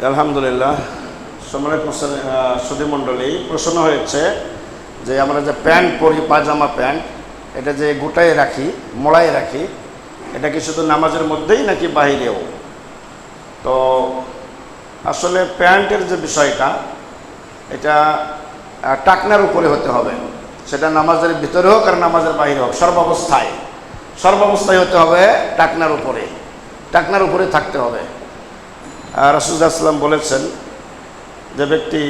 আলহামদুলিল্লাহ। সম্মানিত সুধীমণ্ডলী, প্রশ্ন হয়েছে যে আমরা যে প্যান্ট পরি, পাজামা প্যান্ট, এটা যে গোটায় রাখি, মোড়ায় রাখি, এটা কি শুধু নামাজের মধ্যেই নাকি বাহিরেও? তো আসলে প্যান্টের যে বিষয়টা, এটা টাকনার উপরে হতে হবে, সেটা নামাজের ভিতরে হোক আর নামাজের বাইরে হোক, সর্বাবস্থায় হতে হবে টাকনার উপরে থাকতে হবে। রাসূলুল্লাহ সাল্লাল্লাহু আলাইহি ওয়াসাল্লাম বলেছেন যে ব্যক্তি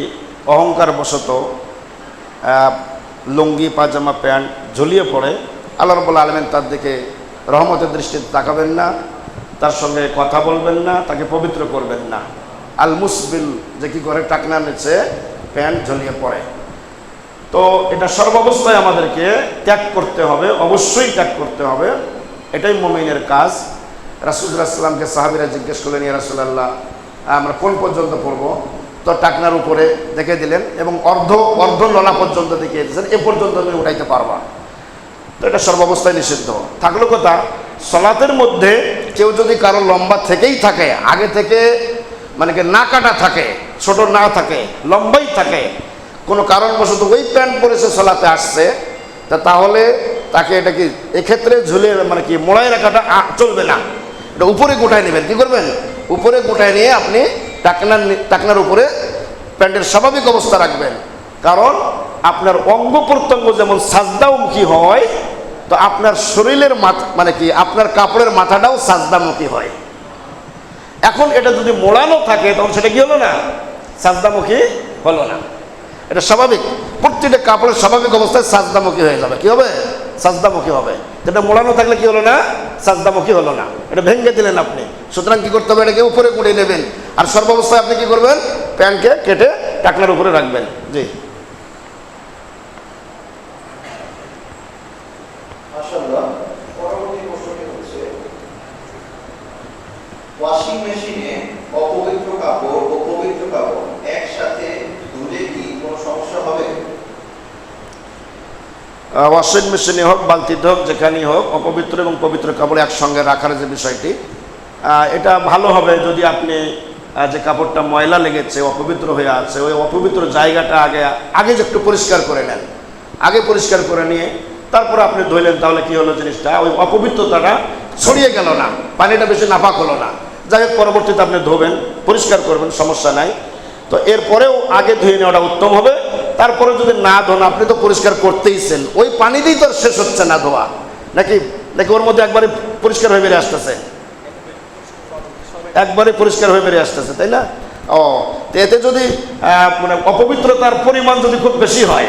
অহংকার বশত লুঙ্গি, পাজামা, প্যান্ট ঝুলিয়ে পড়ে, আল্লাহ রাব্বুল আলামিন তার দিকে রহমতের দৃষ্টিতে তাকাবেন না, তার সঙ্গে কথা বলবেন না, তাকে পবিত্র করবেন না। আল মুসবিল, যে কি করে টাকনার নিচে প্যান্ট ঝুলিয়ে পড়ে। তো এটা সর্বাবস্থায় আমাদেরকে ত্যাগ করতে হবে, অবশ্যই ত্যাগ করতে হবে, এটাই মুমিনের কাজ। রাসূলুল্লাহ সাল্লাল্লাহু আলাইহি ওয়াসাল্লামকে সাহাবীরা জিজ্ঞেস করলেন, ইয়া রাসূলুল্লাহ, আমরা কোন পর্যন্ত পড়ব? তো টাকনার উপরে দেখে দিলেন এবং অর্ধ ললা পর্যন্ত দেখিয়ে দিয়েছেন, এ পর্যন্ত তুমি উঠাইতে পারবা। তো এটা সর্বাবস্থায় নিষিদ্ধ। থাকলো কথা, সলাতের মধ্যে কেউ যদি কারো লম্বা থেকেই থাকে, আগে থেকে মানে কি না কাটা থাকে, ছোট না থাকে, লম্বাই থাকে, কোনো কারণবশত ওই প্যান্ট পরেছে সলাতে আসছে, তাহলে তাকে এটা কি এক্ষেত্রে ঝুলে মানে কি মোড়ায় রাখাটা চলবে না, এটা উপরে গোটায় নেবেন। কি করবেন? উপরে গোটায় নিয়ে আপনি টাকনার উপরে প্যান্টের স্বাভাবিক অবস্থা রাখবেন। কারণ আপনার অঙ্গ প্রত্যঙ্গ যেমন সাজদামুখী হয়, তো আপনার শরীরের মানে কি আপনার কাপড়ের মাথাটাও সাজদামুখী হয়। এখন এটা যদি মোড়ানো থাকে তখন সেটা কি হলো না? সাজদামুখী হলো না। এটা স্বাভাবিক, প্রত্যেকটা কাপড়ের স্বাভাবিক অবস্থায় সাজদামুখী হয়ে যাবে। কি হবে? সাজদামুখী হবে। যেটা মোড়ানো থাকলে কি হলো না? সাজদামুখী হলো না, এটা ভেঙে দিলেন আপনি। সুতরাং কি করতে হবে? এটাকে উপরে কুড়ে নেবেন, আর সর্বাবস্থায় আপনি কি করবেন? প্যান্টকে কেটে টাকনার উপরে রাখবেন। জি, ওয়াশিং মেশিনে অপবিত্র কাপড় ও পবিত্র কাপড় একসাথে ধুলে কি কোনো সমস্যা হবে? ওয়াশিং মেশিনে হোক, বালতিতে হোক, যেখানেই হোক, অপবিত্র এবং পবিত্র কাপড় একসঙ্গে রাখার যে বিষয়টি, এটা ভালো হবে যদি আপনি যে কাপড়টা ময়লা লেগেছে, অপবিত্র হয়ে আছে, ওই অপবিত্র জায়গাটা আগে যে একটু পরিষ্কার করে নেন। আগে পরিষ্কার করে নিয়ে তারপরে আপনি ধুইলেন, তাহলে কি হলো জিনিসটা, ওই অপবিত্রতাটা ছড়িয়ে গেল না, পানিটা বেশি নাপাক হলো না। যাই হোক, পরবর্তীতে আপনি ধোবেন, পরিষ্কার করবেন, সমস্যা নাই। তো এরপরেও আগে ধুয়ে নেওয়াটা উত্তম হবে। তারপরে যদি না ধোন, আপনি তো পরিষ্কার করতেইছেন, ওই পানি দিয়েই তো শেষ হচ্ছে না ধোয়া, নাকি ওর মধ্যে একবারে পরিষ্কার হয়ে বেরিয়ে আসতেছে, একবারে পরিষ্কার হয়ে বেরিয়ে আসতেছে, তাই না? এতে যদি মানে অপবিত্রতার পরিমাণ যদি খুব বেশি হয়,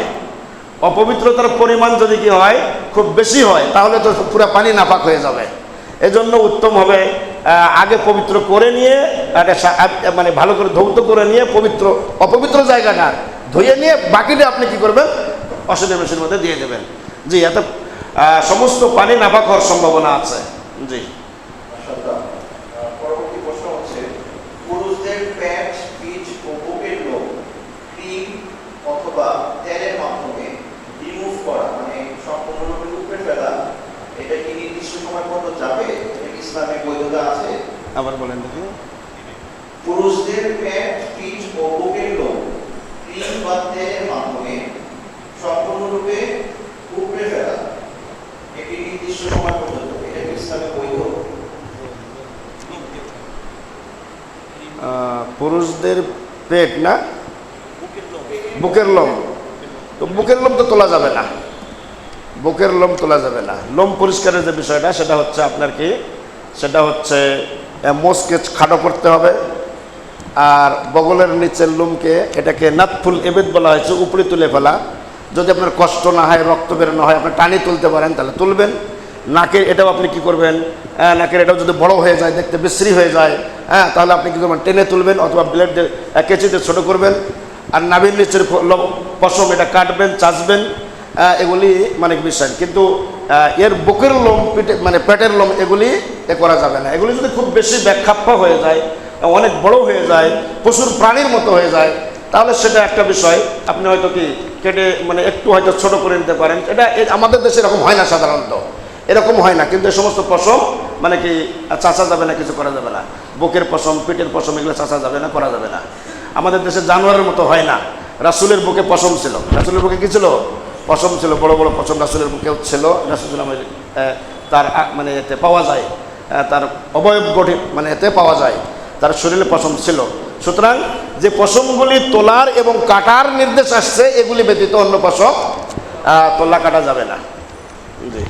অপবিত্রতার পরিমাণ যদি কি হয়, খুব বেশি হয়, তাহলে তো পুরো পানি নাপাক হয়ে যাবে। এজন্য উত্তম হবে আগে পবিত্র করে নিয়ে, মানে ভালো করে ধৌত করে নিয়ে অপবিত্র জায়গাটা ধুয়ে নিয়ে বাকিটা আপনি কি করবেন? ওয়াশিং মেশিনের মধ্যে দিয়ে দেবেন। জি, এতে সমস্ত পানি নাপাক হওয়ার সম্ভাবনা আছে। জি, পরবর্তী প্রশ্ন হচ্ছে, পুরুষদের প্যান্ট, পিচ ও বুকের লোম ক্রিম অথবা তেলের মাধ্যমে রিমুভ করা, মানে সম্পূর্ণরূপে উপড়ে ফেলা, এটা কি নির্দিষ্ট সময় পর্যন্ত যাবে? এটা কি ইসলামে বৈধতা আছে? আবার বলেন দেখি। পুরুষদের প্যান্ট, পিচ ও বুকের লোম ক্রিম বা তেলের মাধ্যমে সম্পূর্ণরূপে উপড়ে ফেলা, এটি নির্দিষ্ট সময় পর্যন্ত, এটা কি ইসলামে বৈধ? পুরুষদের পেট না, বুকের লোম, তো বুকের লোম তো তোলা যাবে না, বুকের লোম তোলা যাবে না। লোম পরিষ্কারের যে বিষয়টা, সেটা হচ্ছে আপনার কি, সেটা হচ্ছে মোচকে খাটো করতে হবে, আর বগলের নিচের লোমকে, এটাকে নাতফুল এবেদ বলা হয়েছে, উপরে তুলে ফেলা। যদি আপনার কষ্ট না হয়, রক্ত বেরোনো হয়, আপনি টানি তুলতে পারেন, তাহলে তুলবেন। নাকের এটাও আপনি কি করবেন, নাকের এটাও যদি বড় হয়ে যায়, দেখতে বিশ্রী হয়ে যায়, তাহলে আপনি কি করবেন? টেনে তুলবেন, অথবা ব্লেড দিয়ে কেঁচিতে ছোটো করবেন। আর নাভির নিচের পশম, এটা কাটবেন, চাচবেন, এগুলি মানে বিষয়। কিন্তু এর বুকের লোম, মানে পেটের লোম, এগুলি করা যাবে না। এগুলি যদি খুব বেশি ব্যাখ্যাপ্য হয়ে যায়, অনেক বড় হয়ে যায়, পশুর প্রাণীর মতো হয়ে যায়, তাহলে সেটা একটা বিষয়, আপনি হয়তো কি কেটে মানে একটু হয়তো ছোট করে নিতে পারেন। এটা আমাদের দেশে এরকম হয় না, সাধারণত এরকম হয় না। কিন্তু এই সমস্ত পশম মানে কি চাচা যাবে না, কিছু করা যাবে না। বুকের পশম, পেটের পশম এগুলো চাচা যাবে না, করা যাবে না। আমাদের দেশে জানোয়ারের মতো হয় না। রাসূলের বুকে পশম ছিল, রাসূলের বুকে কি ছিল? পশম ছিল, বড় বড় পশম রাসূলের বুকেও ছিল। রাসূল তার মানে এতে পাওয়া যায়, তার অবয়ব গঠন মানে এতে পাওয়া যায়, তার শরীরে পশম ছিল। সুতরাং যে পশমগুলি তোলার এবং কাটার নির্দেশ আসছে, এগুলি ব্যতীত অন্য পশম তোলা কাটা যাবে না। জি।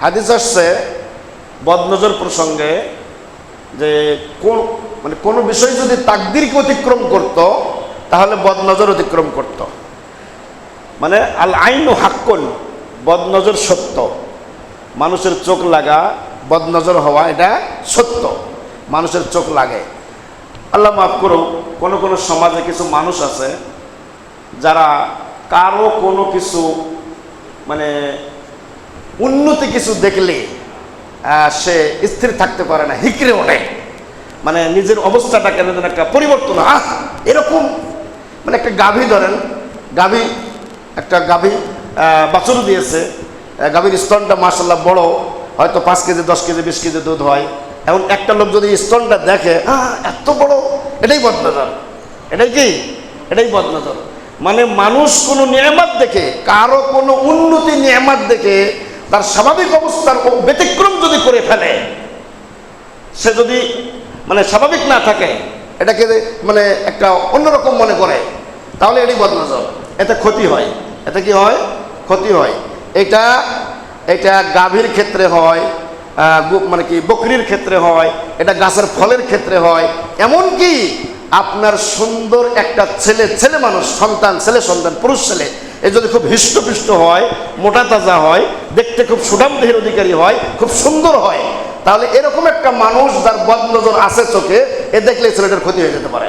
হাদিস আসছে বদনজর প্রসঙ্গে যে মানে কোনো বিষয় যদি তাকদীরকে অতিক্রম করত তাহলে বদনজর অতিক্রম করত। মানে আল আইনু হাক্কুন, বদনজর সত্য, মানুষের চোখ লাগা, বদনজর হওয়া এটা সত্য, মানুষের চোখ লাগে। আল্লাহ মাফ করুক, কোনো কোনো সমাজে কিছু মানুষ আছে যারা কারো কোনো কিছু মানে উন্নতি কিছু দেখলে সে স্থির থাকতে পারে না, হিকড়ে ওঠে। মানে নিজের অবস্থাটা কেন যেন একটা পরিবর্তন, এরকম মানে একটা গাভী ধরেন, একটা গাভী বাছুর দিয়েছে, গাভীর স্তনটা মাশাআল্লাহ বড়, হয়তো 5 কেজি 10 কেজি 20 কেজি দুধ হয়। এখন একটা লোক যদি স্তনটা দেখে এত বড়, এটাই বদনজর। এটাই কি? এটাই বদনজর। মানে মানুষ কোনো নিয়ামত দেখে, কারো কোনো উন্নতি নিয়ামত দেখে তার স্বাভাবিক অবস্থার ব্যতিক্রম যদি করে ফেলে, সে যদি মানে স্বাভাবিক না থাকে, এটাকে মানে একটা অন্যরকম মনে করে, তাহলে এটাই বদনজর। এতে ক্ষতি হয়। এতে কি হয়? ক্ষতি হয়। এটা গাভীর ক্ষেত্রে হয়, মানে কি বকরির ক্ষেত্রে হয়, এটা গাছের ফলের ক্ষেত্রে হয়। এমনকি আপনার সুন্দর একটা ছেলে মানুষ সন্তান, ছেলে সন্তান, পুরুষ ছেলে, এ যদি খুব হৃষ্টপুষ্ট হয়, মোটা তাজা হয়, দেখতে খুব সুঠাম দেহের অধিকারী হয়, খুব সুন্দর হয়, তাহলে এরকম একটা মানুষ যার বদনজর আছে চোখে, এ দেখলেই ছেলেটার ক্ষতি হয়ে যেতে পারে,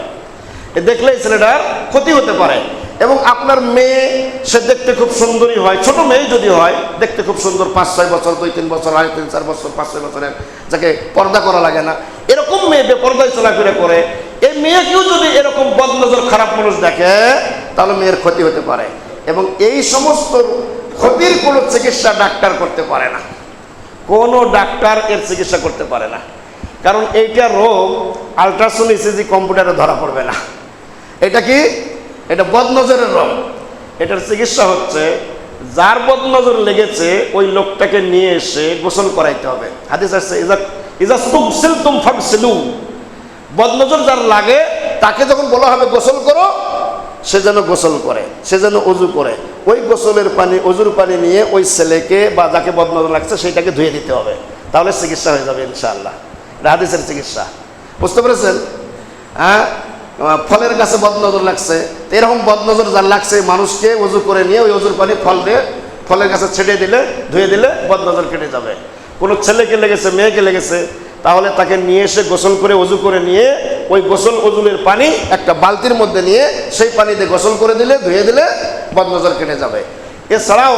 এ দেখলেই ছেলেটার ক্ষতি হতে পারে। এবং আপনার মেয়ে, সে দেখতে খুব সুন্দরী হয়, ছোট মেয়ে যদি হয়, দেখতে খুব সুন্দর, 5-6 বছর, 2-3 বছর, 3-4 বছর, 5-6 বছরের, যাকে পর্দা করা লাগে না, এরকম মেয়ে বেপর্দায় চলাফেরা করে, এই মেয়েকেও যদি এরকম বদনজর খারাপ মানুষ দেখে, তাহলে মেয়ের ক্ষতি হতে পারে। এবং এই সমস্ত ক্ষতির কোনো চিকিৎসা ডাক্তার করতে পারে না, কোনো ডাক্তার এর চিকিৎসা করতে পারে না। কারণ এইটা রোগ আল্ট্রাসাউন্ড, ইসিজি, কম্পিউটারে ধরা পড়বে না। এটা কি? এটা বদনজরের রোগ। এটার চিকিৎসা হচ্ছে, যার বদনজর লেগেছে ওই লোকটাকে নিয়ে এসে গোসল করাইতে হবে। হাদিস আছে ইজা তুগসিলতুম ফাগসিলু, বদনজর যার লাগে তাকে যখন বলা হবে গোসল করো, সে যেন গোসল করে, সে যেন অজু করে। ওই গোসলের পানি, অজুর পানি নিয়ে ওই ছেলেকে বা যাকে বদনজর লাগছে সেইটাকে ধুয়ে দিতে হবে, তাহলে চিকিৎসা হয়ে যাবে ইনশাআল্লাহ। এটা হাদিসের চিকিৎসা। বুঝতে পেরেছেন? ফলের গাছে বদনজর লাগছে, এরকম বদনজর যার লাগছে মানুষকে অজু করে নিয়ে ওই অজুর পানি ফলের গাছে ছেড়ে দিলে, ধুয়ে দিলে বদনজর কেটে যাবে। কোনো ছেলেকে লেগেছে, মেয়েকে লেগেছে, তাহলে তাকে নিয়ে এসে গোসল করে অজু করে নিয়ে ওই অজুলের পানি একটা বালতির মধ্যে নিয়ে সেই পানি দিয়ে গোসল করে দিলে, ধুয়ে দিলে বদনজর কেটে যাবে। এছাড়াও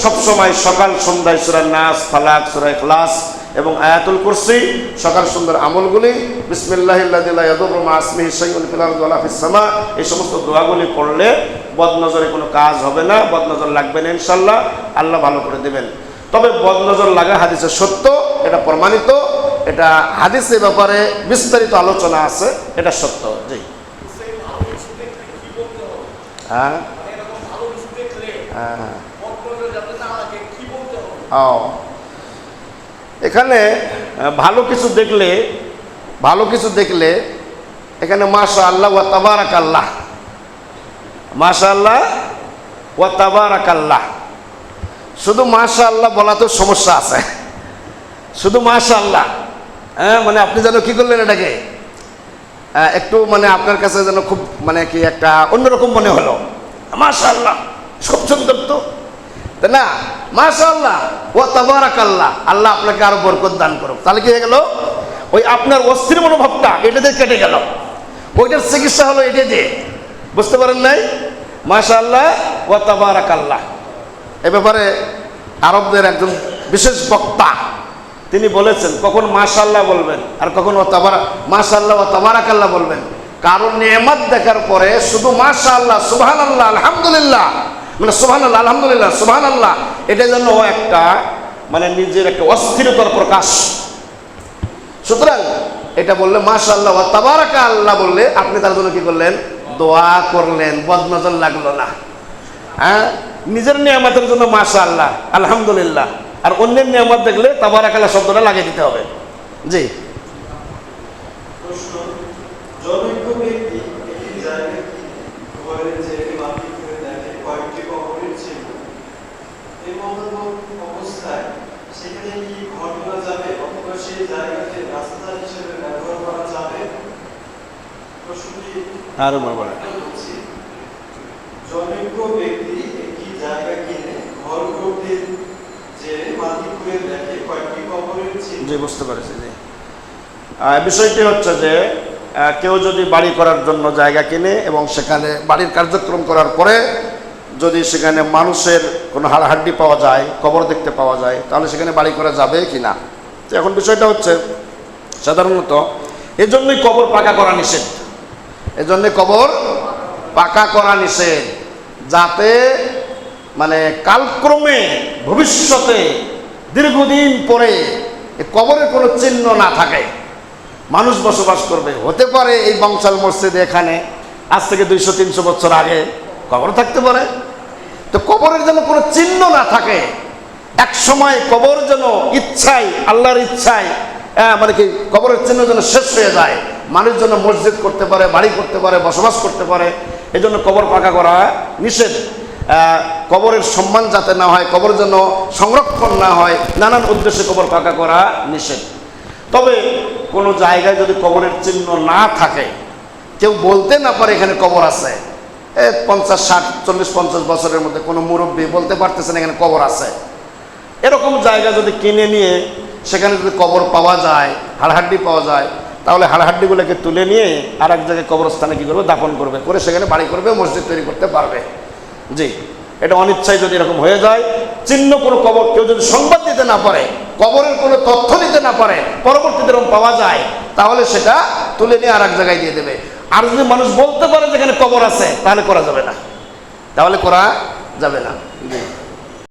সবসময় সকাল সন্ধ্যায় সূরা নাস, ফালাক, সূরা ইখলাস এবং আয়াতুল কুরসি, সকাল সুন্দর আমলগুলি, বিসমিল্লাহিল্লাযী লা ইয়াদুররু মা ইসমিহি শাইউন ফিল আরদি ওয়ালা ফিস সামা, এই সমস্ত দোয়াগুলি পড়লে বদনজরে কোনো কাজ হবে না, বদনজর লাগবে না ইনশাআল্লাহ, আল্লাহ ভালো করে দেবেন। তবে বদনজর লাগা হাদিসে সত্য, এটা প্রমাণিত, এটা হাদিসের ব্যাপারে বিস্তারিত আলোচনা আছে, এটা সত্য। জি। হ্যাঁ হ্যাঁ। এখানে ভালো কিছু দেখলে এখানে মাশাআল্লাহ ওয়া তাবারাকাল্লাহ, মাশাআল্লাহ ওয়া তাবারাকাল্লাহ, শুধু মাশাআল্লাহ বলাতে সমস্যা আছে। শুধু মাশাআল্লাহ, মানে আপনি যেন কি করলেন, এটাকে একটু মানে আপনার কাছে যেন খুব মানে কি একটা অন্যরকম মনে হলো, মাশাআল্লাহ খুব সুন্দর তো, তাই না? মাশাআল্লাহ ওয়া তাবারাকাল্লাহ, আল্লাহ আপনাকে আরো বরকত দান করুক। তাহলে কি হয়ে গেল? ওই আপনার অস্থির মনোভাবটা এটা দিয়ে কেটে গেল, ওইটার চিকিৎসা হলো এটা দিয়ে। বুঝতে পারেন নাই? মাশাআল্লাহ ওয়া তাবারাকাল্লাহ। এ ব্যাপারে আরবদের একজন বিশেষ বক্তা তিনি বলেছেন কখন মাশাআল্লাহ বলবেন আর কখন মাশাআল্লাহ ওয়া তাবারাকাল্লাহ বলবেন। কারণ নেয়ামত দেখার পরে শুধু মাশাআল্লাহ সুবহানাল্লাহ আলহামদুলিল্লাহ, মানে সুবহানাল্লাহ আলহামদুলিল্লাহ সুবহানাল্লাহ, এটা যেন একটা মানে নিজের একটা অস্থিরতার প্রকাশ। সুতরাং এটা বললে মাশাআল্লাহ ওয়া তাবারাকাল্লাহ বললে আপনি তার জন্য কি করলেন? দোয়া করলেন, বদনজর লাগলো না। হ্যাঁ, নিজের নিয়ামতের জন্য মাশাআল্লাহ আলহামদুলিল্লাহ, আর অন্যের নিয়ামত দেখলে তাবারাকাল্লাহ শব্দটা লাগিয়ে দিতে হবে। জি, জনৈক ব্যক্তি একটি জায়গা কিনে ঘরের যে মাটি খুঁড়ে দেখে কয়েকটি কবরের চিহ্ন, এই অবস্থায় সেখানে কি ঘর তোলা যাবে অথবা সেই জায়গাকে রাস্তা হিসেবে ব্যবহার করা যাবে? প্রশ্নটি আরো বড় হচ্ছে, জনৈক ব্যক্তি একটি জায়গা কিনে ঘর করতে যে মাটি খুঁড়ে দেখে কয়েকটি কবরের চিহ্ন। জি, বুঝতে পারছি। জি, বিষয়টি হচ্ছে যে কেউ যদি বাড়ি করার জন্য জায়গা কিনে এবং সেখানে বাড়ির কার্যক্রম করার পরে যদি সেখানে মানুষের কোনো হাড়হাড্ডি পাওয়া যায়, কবর দেখতে পাওয়া যায়, তাহলে সেখানে বাড়ি করা যাবে কি না। তো এখন বিষয়টা হচ্ছে সাধারণত এজন্যই কবর পাকা করা নিষেধ, এজন্যই কবর পাকা করা নিষেধ, যাতে মানে কালক্রমে ভবিষ্যতে দীর্ঘদিন পরে কবরের কোনো চিহ্ন না থাকে, মানুষ বসবাস করবে। হতে পারে এই বংশাল মসজিদে এখানে আজ থেকে 200-300 বছর আগে কবর থাকতে পারে, তো কবরের যেন কোনো চিহ্ন না থাকে। এক সময় কবর যেন ইচ্ছায়, আল্লাহর ইচ্ছায় মানে কি কবরের চিহ্ন যেন শেষ হয়ে যায়, মানুষ যেন মসজিদ করতে পারে, বাড়ি করতে পারে, বসবাস করতে পারে। এই জন্য কবর পাকা করা নিষেধ। কবরের সম্মান যাতে না হয়, কবর যেন সংরক্ষণ না হয়, নানান উদ্দেশ্যে কবর পাকা করা নিষেধ। তবে কোনো জায়গায় যদি কবরের চিহ্ন না থাকে, কেউ বলতে না পারে এখানে কবর আছে, 50, 60, 40, 50 বছরের মধ্যে কোনো মুরব্বী বলতে পারতেছেন এখানে কবর আছে, এরকম জায়গা যদি কিনে নিয়ে সেখানে যদি কবর পাওয়া যায়, হাড়হাড্ডি পাওয়া যায়, তাহলে হাড়হাড্ডিগুলোকে তুলে নিয়ে আর এক জায়গায় কবরস্থানে কী করবে? দাফন করবে, করে সেখানে বাড়ি করবে, মসজিদ তৈরি করতে পারবে। জি, এটা অনিচ্ছায় যদি এরকম হয়ে যায়, চিহ্ন কোনো কবর কেউ যদি সংবাদ দিতে না পারে, কবরের কোনো তথ্য দিতে না পারে, পরবর্তীতে এরকম পাওয়া যায়, তাহলে সেটা তুলে নিয়ে আর এক জায়গায় দিয়ে দেবে। আর যদি মানুষ বলতে পারে যেখানে কবর আছে, তাহলে করা যাবে না, তাহলে করা যাবে না। জি।